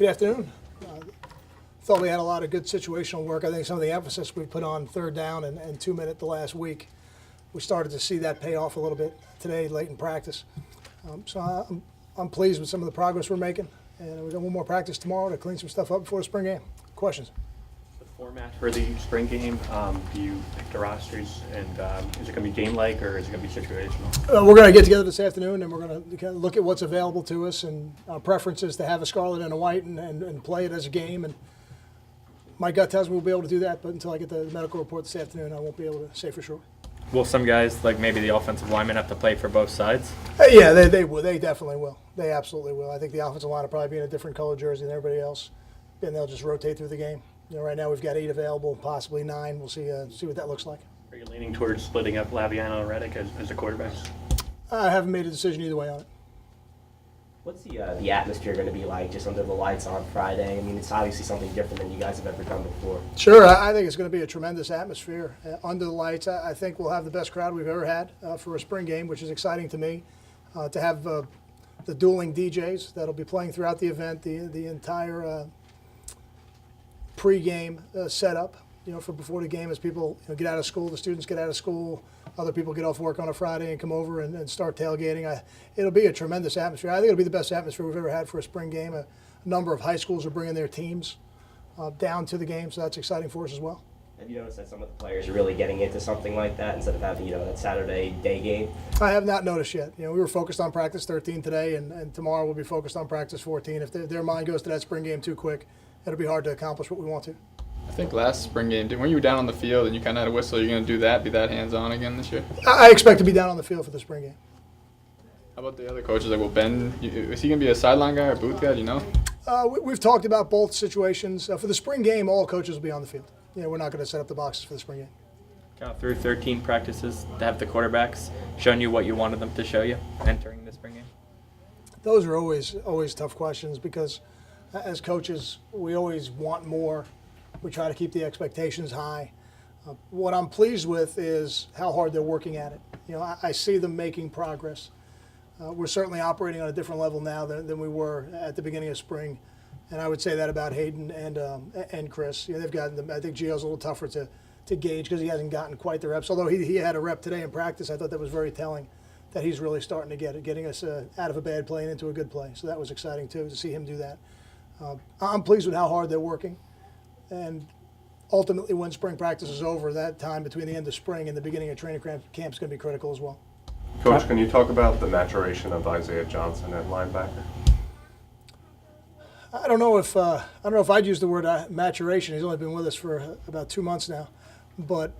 Good afternoon. Thought we had a lot of good situational work. I think some of the emphasis we put on third down and 2-minute the last week, we started to see that pay off a little bit today, late in practice. I'm pleased with some of the progress we're making, and we've got one more practice tomorrow to clean some stuff up before the spring game. Questions? The format for the spring game, do you pick the rosters, and is it going to be game-like or is it going to be situational? We're going to get together this afternoon, and we're going to look at what's available to us, and our preference is to have a scarlet and a white and play it as a game. And my gut tells me we'll be able to do that, but until I get the medical report this afternoon, I won't be able to say for sure. Will some guys, like maybe the offensive linemen, have to play for both sides? Yeah, they will. They definitely will. They absolutely will. I think the offensive line will probably be in a different color jersey than everybody else, and they'll just rotate through the game. Right now we've got 8 available, possibly 9. We'll see what that looks like. Are you leaning towards splitting up Laviano and Reddick as the quarterbacks? I haven't made a decision either way on it. What's the atmosphere going to be like just under the lights on Friday? I mean, it's obviously something different than you guys have ever done before. Sure, I think it's going to be a tremendous atmosphere under the lights. I think we'll have the best crowd we've ever had for a spring game, which is exciting to me. To have the dueling DJs that'll be playing throughout the event, the entire pre-game setup, for before the game as people get out of school, the students get out of school, other people get off work on a Friday and come over and start tailgating. It'll be a tremendous atmosphere. I think it'll be the best atmosphere we've ever had for a spring game. A number of high schools are bringing their teams down to the game, so that's exciting for us as well. Have you noticed that some of the players are really getting into something like that instead of having, that Saturday day game? I have not noticed yet. We were focused on practice 13 today, and tomorrow we'll be focused on practice 14. If their mind goes to that spring game too quick, it'll be hard to accomplish what we want to. I think last spring game, when you were down on the field and you kind of had a whistle, you're going to do that, be that hands-on again this year? I expect to be down on the field for the spring game. How about the other coaches? Like, will Ben, is he going to be a sideline guy or booth guy? Do you know? We've talked about both situations. For the spring game, all coaches will be on the field. We're not going to set up the boxes for the spring game. Count through 13 practices to have the quarterbacks shown you what you wanted them to show you entering the spring game? Those are always tough questions because as coaches, we always want more. We try to keep the expectations high. What I'm pleased with is how hard they're working at it. I see them making progress. We're certainly operating on a different level now than we were at the beginning of spring, and I would say that about Hayden and Chris. They've gotten them. I think Gio's a little tougher to gauge because he hasn't gotten quite the reps. Although he had a rep today in practice, I thought that was very telling that he's really starting to get it, getting us out of a bad play and into a good play. So that was exciting too to see him do that. I'm pleased with how hard they're working. And ultimately, when spring practice is over, that time between the end of spring and the beginning of training camp is going to be critical as well. Coach, can you talk about the maturation of Isaiah Johnson at linebacker? I don't know if I'd use the word maturation. He's only been with us for about 2 months now, but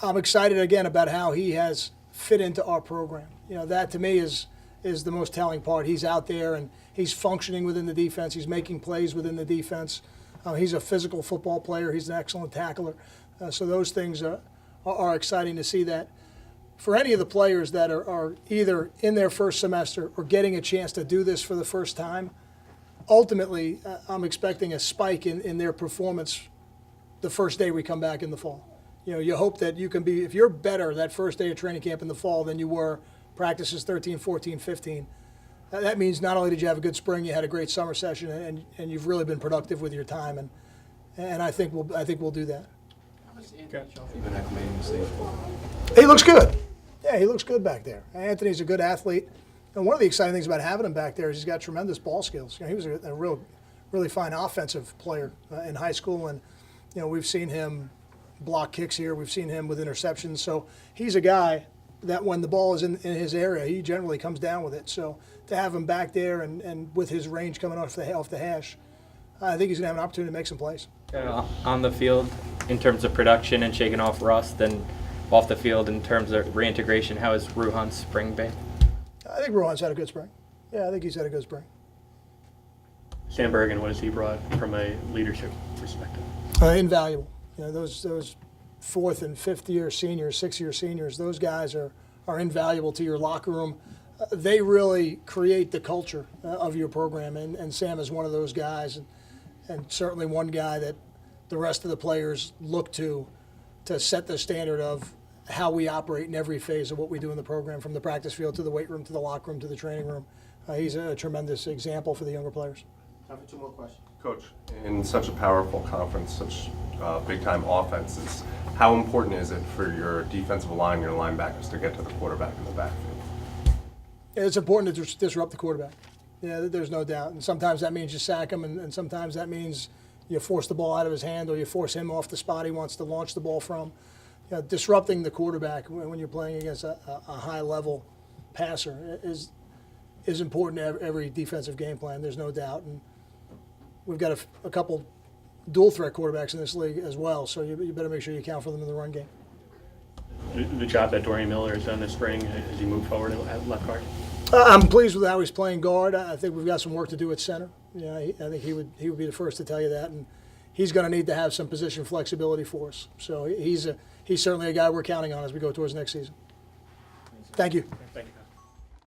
I'm excited again about how he has fit into our program. That to me is the most telling part. He's out there and he's functioning within the defense. He's making plays within the defense. He's a physical football player. He's an excellent tackler. So those things are exciting to see that. For any of the players that are either in their first semester or getting a chance to do this for the first time, ultimately I'm expecting a spike in their performance the first day we come back in the fall. You hope that you can be, if you're better that first day of training camp in the fall than you were practices 13, 14, 15, that means not only did you have a good spring, you had a great summer session, and you've really been productive with your time, and I think we'll do that. He looks good. Yeah, he looks good back there. Anthony's a good athlete, and one of the exciting things about having him back there is he's got tremendous ball skills. He was a really fine offensive player in high school, and we've seen him block kicks here. We've seen him with interceptions. So he's a guy that when the ball is in his area, he generally comes down with it. So to have him back there and with his range coming off the hash, I think he's going to have an opportunity to make some plays. On the field, in terms of production and shaking off rust, and off the field in terms of reintegration, how has Ruhan's spring been? I think Ruhan's had a good spring. Yeah, I think he's had a good spring. Sam Bergen, what has he brought from a leadership perspective? Invaluable. Those 4th and 5th year seniors, 6th year seniors, those guys are invaluable to your locker room. They really create the culture of your program, and Sam is one of those guys, and certainly one guy that the rest of the players look to set the standard of how we operate in every phase of what we do in the program, from the practice field to the weight room to the locker room to the training room. He's a tremendous example for the younger players. Time for 2 more questions. Coach, in such a powerful conference, such big-time offenses, how important is it for your defensive line, your linebackers, to get to the quarterback in the backfield? It's important to disrupt the quarterback. Yeah, there's no doubt. And sometimes that means you sack him, and sometimes that means you force the ball out of his hand or you force him off the spot he wants to launch the ball from. You know, disrupting the quarterback when you're playing against a high-level passer is important to every defensive game plan. There's no doubt. And we've got a couple dual-threat quarterbacks in this league as well, so you better make sure you account for them in the run game. The job that Dorian Miller has done this spring as he moved forward at left guard? I'm pleased with how he's playing guard. I think we've got some work to do at center. Yeah, I think he would be the first to tell you that, and he's going to need to have some position flexibility for us. So he's certainly a guy we're counting on as we go towards next season. Thank you. Thank you.